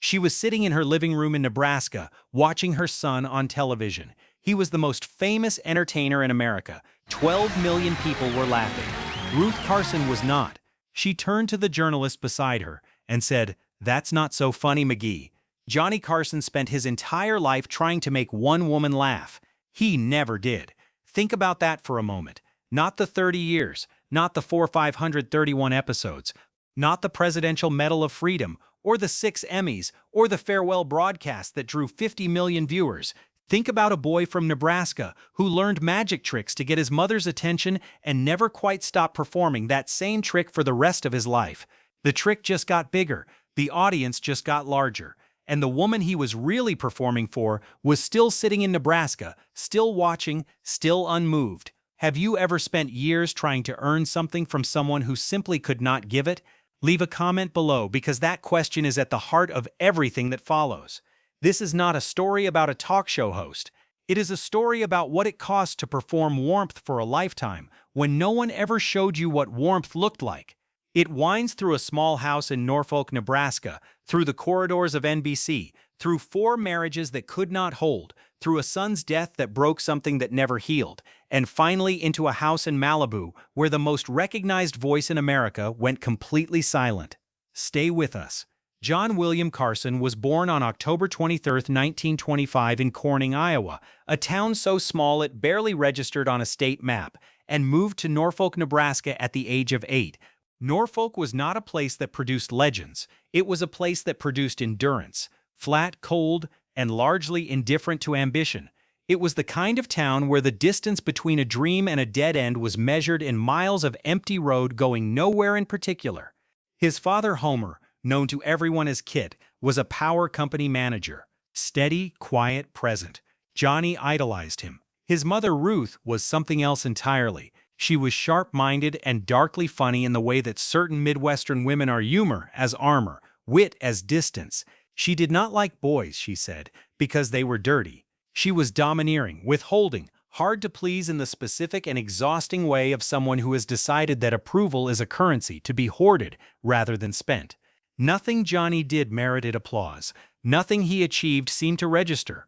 She was sitting in her living room in Nebraska, watching her son on television. He was the most famous entertainer in America. 12 million people were laughing. Ruth Carson was not. She turned to the journalist beside her and said, "That's not so funny, McGee." Johnny Carson spent his entire life trying to make one woman laugh. He never did. Think about that for a moment. Not the 30 years, not the 531 episodes, not the Presidential Medal of Freedom, or the 6 Emmys, or the farewell broadcast that drew 50 million viewers. Think about a boy from Nebraska who learned magic tricks to get his mother's attention and never quite stopped performing that same trick for the rest of his life. The trick just got bigger, the audience just got larger, and the woman he was really performing for was still sitting in Nebraska, still watching, still unmoved. Have you ever spent years trying to earn something from someone who simply could not give it? Leave a comment below because that question is at the heart of everything that follows. This is not a story about a talk show host. It is a story about what it costs to perform warmth for a lifetime when no one ever showed you what warmth looked like. It winds through a small house in Norfolk, Nebraska, through the corridors of NBC, through 4 marriages that could not hold, through a son's death that broke something that never healed, and finally into a house in Malibu where the most recognized voice in America went completely silent. Stay with us. John William Carson was born on October 23, 1925 in Corning, Iowa, a town so small it barely registered on a state map, and moved to Norfolk, Nebraska at the age of 8. Norfolk was not a place that produced legends. It was a place that produced endurance, flat, cold, and largely indifferent to ambition. It was the kind of town where the distance between a dream and a dead end was measured in miles of empty road going nowhere in particular. His father, Homer, known to everyone as Kit, was a power company manager. Steady, quiet, present. Johnny idolized him. His mother, Ruth, was something else entirely. She was sharp-minded and darkly funny in the way that certain Midwestern women are: humor as armor, wit as distance. She did not like boys, she said, because they were dirty. She was domineering, withholding, hard to please in the specific and exhausting way of someone who has decided that approval is a currency to be hoarded rather than spent. Nothing Johnny did merited applause. Nothing he achieved seemed to register.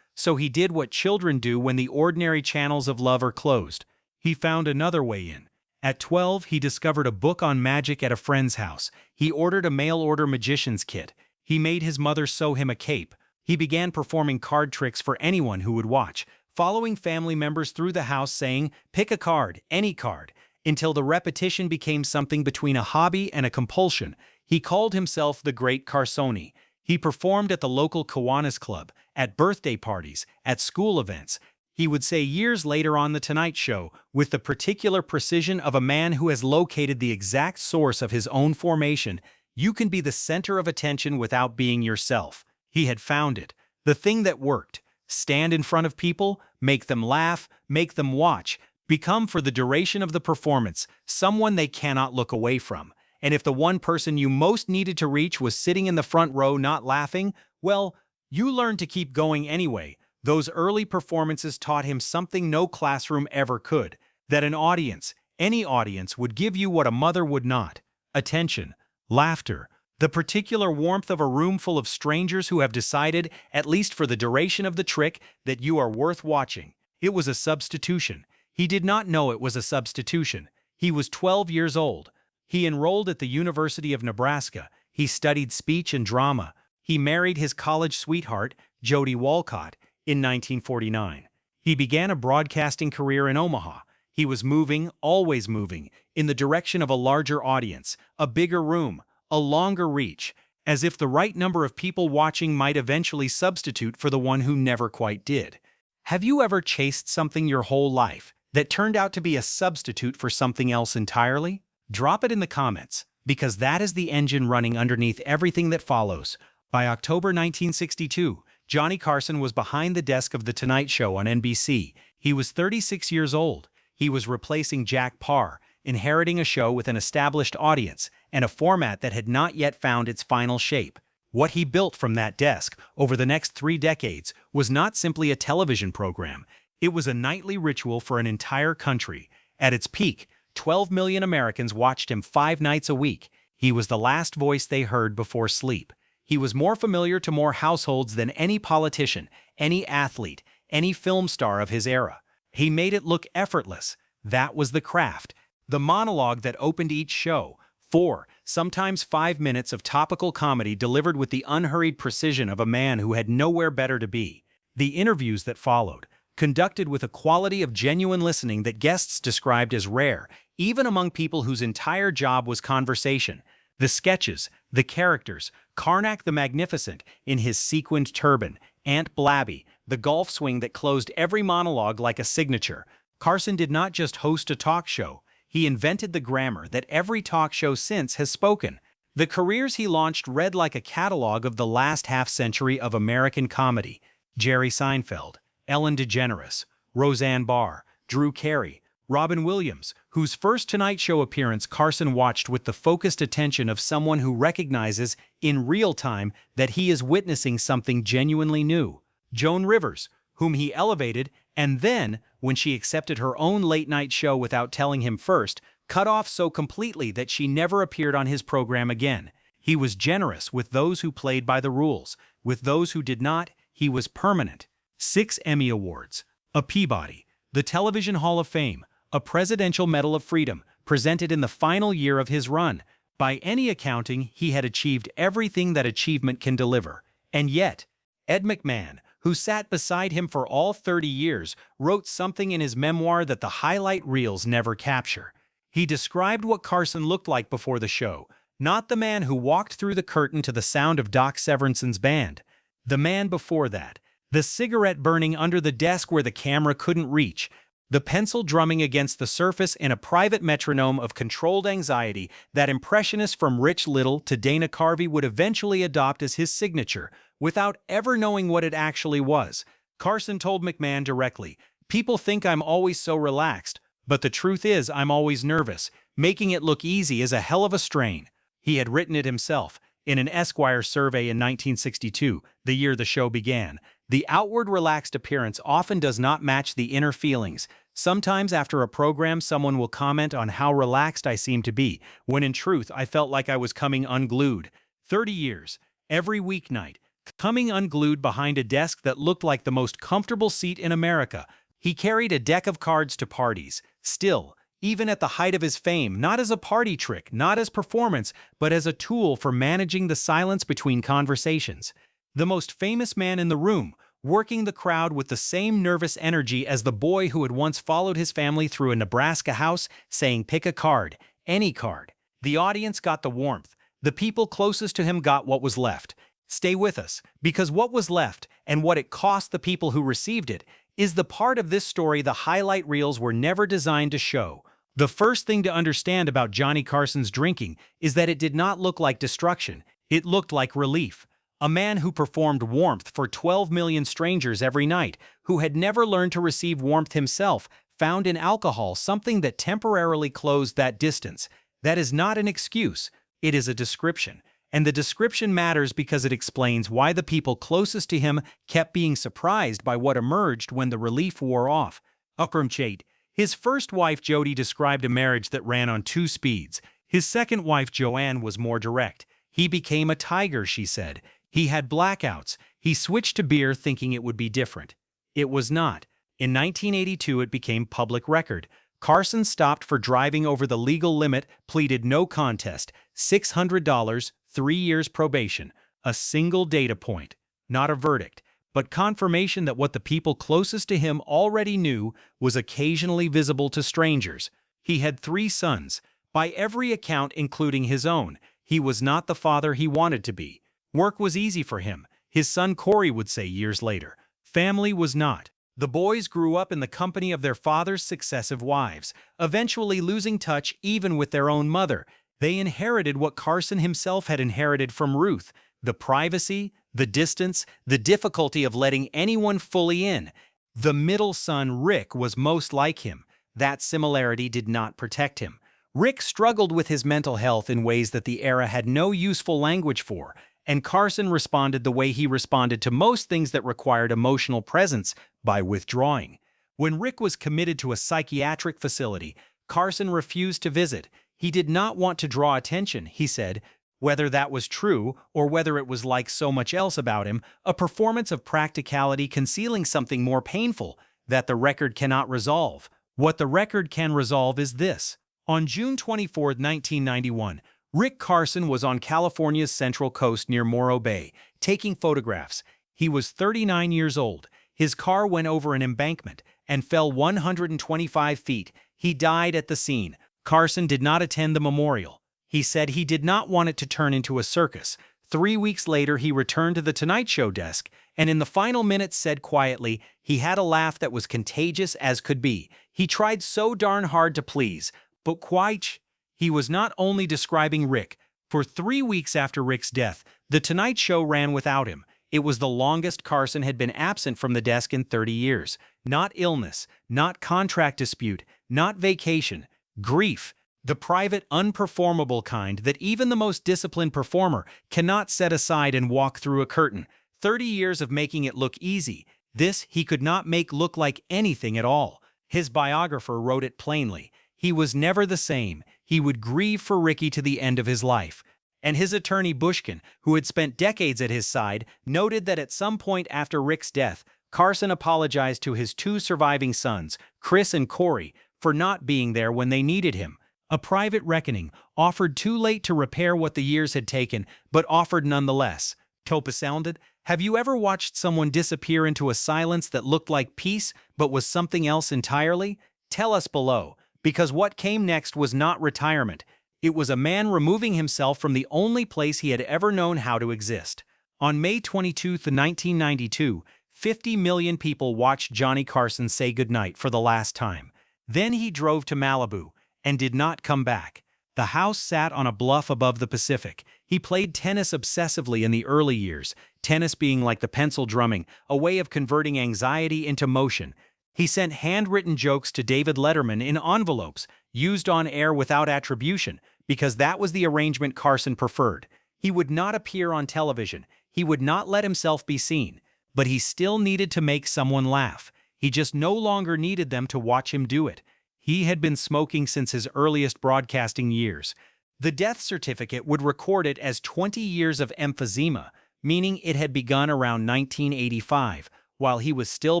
So he did what children do when the ordinary channels of love are closed. He found another way in. At 12, he discovered a book on magic at a friend's house. He ordered a mail-order magician's kit. He made his mother sew him a cape. He began performing card tricks for anyone who would watch, following family members through the house saying, "Pick a card, any card," until the repetition became something between a hobby and a compulsion. He called himself the Great Carsoni. He performed at the local Kiwanis Club, at birthday parties, at school events. He would say years later on The Tonight Show, with the particular precision of a man who has located the exact source of his own formation, "You can be the center of attention without being yourself." He had found it, the thing that worked. Stand in front of people, make them laugh, make them watch, become for the duration of the performance someone they cannot look away from. And if the one person you most needed to reach was sitting in the front row not laughing, well, you learned to keep going anyway. Those early performances taught him something no classroom ever could, that an audience, any audience, would give you what a mother would not: attention, laughter, the particular warmth of a room full of strangers who have decided, at least for the duration of the trick, that you are worth watching. It was a substitution. He did not know it was a substitution. He was 12 years old. He enrolled at the University of Nebraska. He studied speech and drama. He married his college sweetheart, Jody Walcott, in 1949. He began a broadcasting career in Omaha. He was moving, always moving, in the direction of a larger audience, a bigger room, a longer reach, as if the right number of people watching might eventually substitute for the one who never quite did. Have you ever chased something your whole life that turned out to be a substitute for something else entirely? Drop it in the comments, because that is the engine running underneath everything that follows. By October 1962, Johnny Carson was behind the desk of The Tonight Show on NBC. He was 36 years old. He was replacing Jack Paar, inheriting a show with an established audience and a format that had not yet found its final shape. What he built from that desk over the next 3 decades was not simply a television program. It was a nightly ritual for an entire country. At its peak, 12 million Americans watched him 5 nights a week. He was the last voice they heard before sleep. He was more familiar to more households than any politician, any athlete, any film star of his era. He made it look effortless. That was the craft. The monologue that opened each show, 4, sometimes 5 minutes of topical comedy delivered with the unhurried precision of a man who had nowhere better to be. The interviews that followed, conducted with a quality of genuine listening that guests described as rare, even among people whose entire job was conversation. The sketches, the characters, Karnak the Magnificent in his sequined turban, Aunt Blabby, the golf swing that closed every monologue like a signature. Carson did not just host a talk show, he invented the grammar that every talk show since has spoken. The careers he launched read like a catalog of the last half-century of American comedy. Jerry Seinfeld, Ellen DeGeneres, Roseanne Barr, Drew Carey, Robin Williams, whose first Tonight Show appearance Carson watched with the focused attention of someone who recognizes, in real time, that he is witnessing something genuinely new. Joan Rivers, whom he elevated, and then, when she accepted her own late-night show without telling him first, cut off so completely that she never appeared on his program again. He was generous with those who played by the rules. With those who did not, he was permanent. 6 Emmy Awards, a Peabody, the Television Hall of Fame, a Presidential Medal of Freedom, presented in the final year of his run. By any accounting, he had achieved everything that achievement can deliver. And yet, Ed McMahon, who sat beside him for all 30 years, wrote something in his memoir that the highlight reels never capture. He described what Carson looked like before the show, not the man who walked through the curtain to the sound of Doc Severinsen's band. The man before that, the cigarette burning under the desk where the camera couldn't reach, the pencil drumming against the surface in a private metronome of controlled anxiety that impressionist from Rich Little to Dana Carvey would eventually adopt as his signature, without ever knowing what it actually was. Carson told McMahon directly, "People think I'm always so relaxed, but the truth is I'm always nervous. Making it look easy is a hell of a strain." He had written it himself. In an Esquire survey in 1962, the year the show began, the outward relaxed appearance often does not match the inner feelings. Sometimes after a program someone will comment on how relaxed I seem to be, when in truth I felt like I was coming unglued. 30 years, every weeknight, coming unglued behind a desk that looked like the most comfortable seat in America. He carried a deck of cards to parties. Still, even at the height of his fame, not as a party trick, not as performance, but as a tool for managing the silence between conversations. The most famous man in the room, working the crowd with the same nervous energy as the boy who had once followed his family through a Nebraska house, saying, "Pick a card, any card." The audience got the warmth. The people closest to him got what was left. Stay with us, because what was left, and what it cost the people who received it, is the part of this story the highlight reels were never designed to show. The first thing to understand about Johnny Carson's drinking is that it did not look like destruction. It looked like relief. A man who performed warmth for 12 million strangers every night, who had never learned to receive warmth himself, found in alcohol something that temporarily closed that distance. That is not an excuse, it is a description. And the description matters because it explains why the people closest to him kept being surprised by what emerged when the relief wore off. Ukram Chait. His first wife Jody described a marriage that ran on 2 speeds. His second wife Joanne was more direct. He became a tiger, she said. He had blackouts. He switched to beer thinking it would be different. It was not. In 1982 it became public record. Carson stopped for driving over the legal limit, pleaded no contest, $600, 3 years probation, a single data point, not a verdict, but confirmation that what the people closest to him already knew was occasionally visible to strangers. He had 3 sons, by every account including his own. He was not the father he wanted to be. Work was easy for him, his son Corey would say years later. Family was not. The boys grew up in the company of their father's successive wives, eventually losing touch even with their own mother. They inherited what Carson himself had inherited from Ruth, the privacy, the distance, the difficulty of letting anyone fully in. The middle son, Rick, was most like him. That similarity did not protect him. Rick struggled with his mental health in ways that the era had no useful language for, and Carson responded the way he responded to most things that required emotional presence, by withdrawing. When Rick was committed to a psychiatric facility, Carson refused to visit. He did not want to draw attention, he said. Whether that was true or whether it was like so much else about him, a performance of practicality concealing something more painful that the record cannot resolve. What the record can resolve is this. On June 24, 1991, Rick Carson was on California's Central Coast near Morro Bay, taking photographs. He was 39 years old. His car went over an embankment and fell 125 feet. He died at the scene. Carson did not attend the memorial. He said he did not want it to turn into a circus. 3 weeks later, he returned to the Tonight Show desk, and in the final minutes said quietly, he had a laugh that was contagious as could be. He tried so darn hard to please, but quite. He was not only describing Rick. For 3 weeks after Rick's death, the Tonight Show ran without him. It was the longest Carson had been absent from the desk in 30 years. Not illness, not contract dispute, not vacation, grief. The private, unperformable kind that even the most disciplined performer cannot set aside and walk through a curtain. 30 years of making it look easy. This he could not make look like anything at all. His biographer wrote it plainly. He was never the same. He would grieve for Ricky to the end of his life. And his attorney Bushkin, who had spent decades at his side, noted that at some point after Rick's death, Carson apologized to his 2 surviving sons, Chris and Corey, for not being there when they needed him. A private reckoning, offered too late to repair what the years had taken, but offered nonetheless. Topa sounded. Have you ever watched someone disappear into a silence that looked like peace, but was something else entirely? Tell us below, because what came next was not retirement. It was a man removing himself from the only place he had ever known how to exist. On May 22, 1992, 50 million people watched Johnny Carson say goodnight for the last time. Then he drove to Malibu and did not come back. The house sat on a bluff above the Pacific. He played tennis obsessively in the early years, tennis being like the pencil drumming, a way of converting anxiety into motion. He sent handwritten jokes to David Letterman in envelopes, used on air without attribution, because that was the arrangement Carson preferred. He would not appear on television. He would not let himself be seen. But he still needed to make someone laugh. He just no longer needed them to watch him do it. He had been smoking since his earliest broadcasting years. The death certificate would record it as 20 years of emphysema, meaning it had begun around 1985, while he was still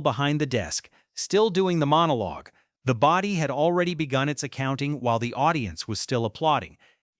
behind the desk, still doing the monologue. The body had already begun its accounting while the audience was still applauding.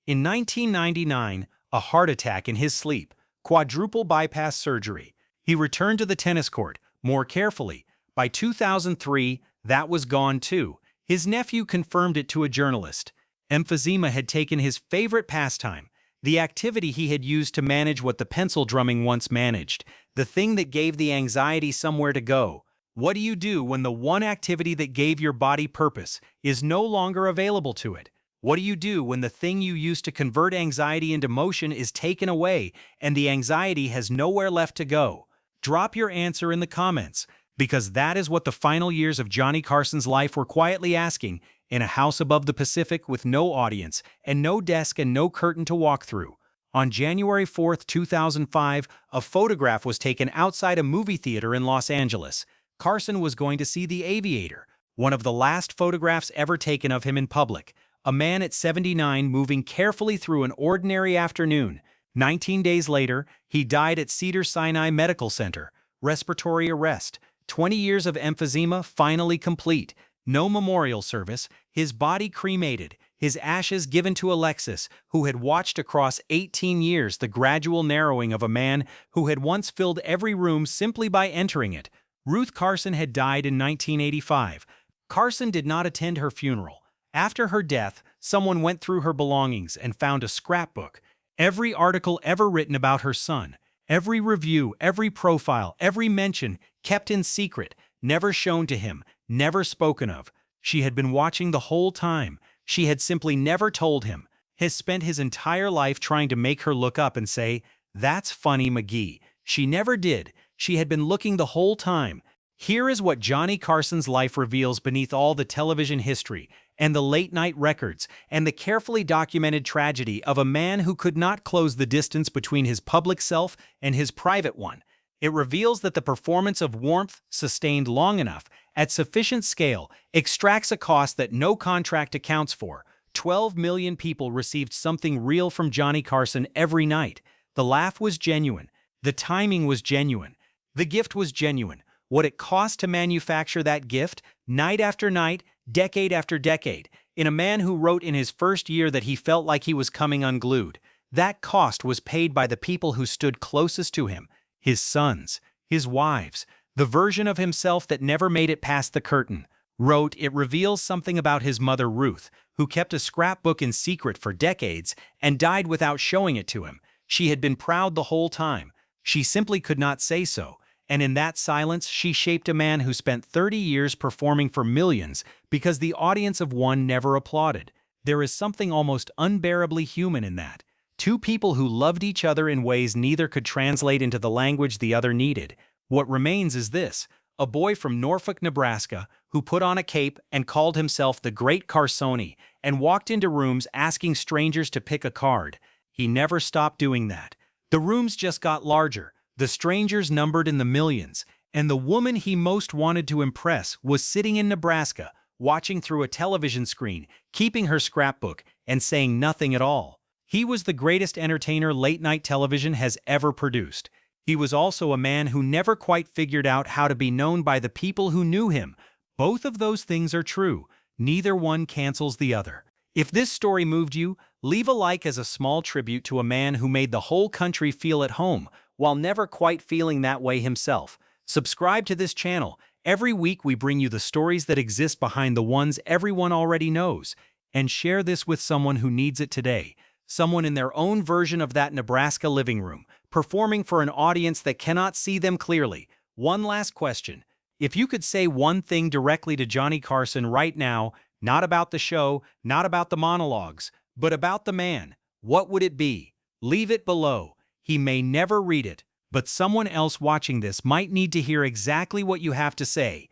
In 1999, a heart attack in his sleep, quadruple bypass surgery. He returned to the tennis court, more carefully. By 2003, that was gone too. His nephew confirmed it to a journalist. Emphysema had taken his favorite pastime, the activity he had used to manage what the pencil drumming once managed, the thing that gave the anxiety somewhere to go. What do you do when the one activity that gave your body purpose is no longer available to it? What do you do when the thing you used to convert anxiety into motion is taken away and the anxiety has nowhere left to go? Drop your answer in the comments, because that is what the final years of Johnny Carson's life were quietly asking in a house above the Pacific with no audience and no desk and no curtain to walk through. On January 4, 2005, a photograph was taken outside a movie theater in Los Angeles. Carson was going to see The Aviator, one of the last photographs ever taken of him in public. A man at 79 moving carefully through an ordinary afternoon. 19 days later, he died at Cedars-Sinai Medical Center. Respiratory arrest. 20 years of emphysema finally complete. No memorial service. His body cremated. His ashes given to Alexis, who had watched across 18 years the gradual narrowing of a man who had once filled every room simply by entering it. Ruth Carson had died in 1985. Carson did not attend her funeral. After her death, someone went through her belongings and found a scrapbook. Every article ever written about her son, every review, every profile, every mention, kept in secret, never shown to him, never spoken of. She had been watching the whole time. She had simply never told him. Has spent his entire life trying to make her look up and say, "That's funny, McGee." She never did. She had been looking the whole time. Here is what Johnny Carson's life reveals beneath all the television history and the late-night records and the carefully documented tragedy of a man who could not close the distance between his public self and his private one. It reveals that the performance of warmth, sustained long enough, at sufficient scale, extracts a cost that no contract accounts for. 12 million people received something real from Johnny Carson every night. The laugh was genuine. The timing was genuine. The gift was genuine. What it cost to manufacture that gift, night after night, decade after decade, in a man who wrote in his first year that he felt like he was coming unglued. That cost was paid by the people who stood closest to him, his sons, his wives, the version of himself that never made it past the curtain. Wrote, it reveals something about his mother Ruth, who kept a scrapbook in secret for decades and died without showing it to him. She had been proud the whole time. She simply could not say so, and in that silence she shaped a man who spent 30 years performing for millions because the audience of one never applauded. There is something almost unbearably human in that. Two people who loved each other in ways neither could translate into the language the other needed. What remains is this: a boy from Norfolk, Nebraska, who put on a cape and called himself the Great Carson and walked into rooms asking strangers to pick a card. He never stopped doing that. The rooms just got larger, the strangers numbered in the millions, and the woman he most wanted to impress was sitting in Nebraska, watching through a television screen, keeping her scrapbook, and saying nothing at all. He was the greatest entertainer late-night television has ever produced. He was also a man who never quite figured out how to be known by the people who knew him. Both of those things are true. Neither one cancels the other. If this story moved you, leave a like as a small tribute to a man who made the whole country feel at home while never quite feeling that way himself. Subscribe to this channel. Every week we bring you the stories that exist behind the ones everyone already knows. And share this with someone who needs it today. Someone in their own version of that Nebraska living room, performing for an audience that cannot see them clearly. One last question. If you could say one thing directly to Johnny Carson right now, not about the show, not about the monologues, but about the man, what would it be? Leave it below. He may never read it, but someone else watching this might need to hear exactly what you have to say.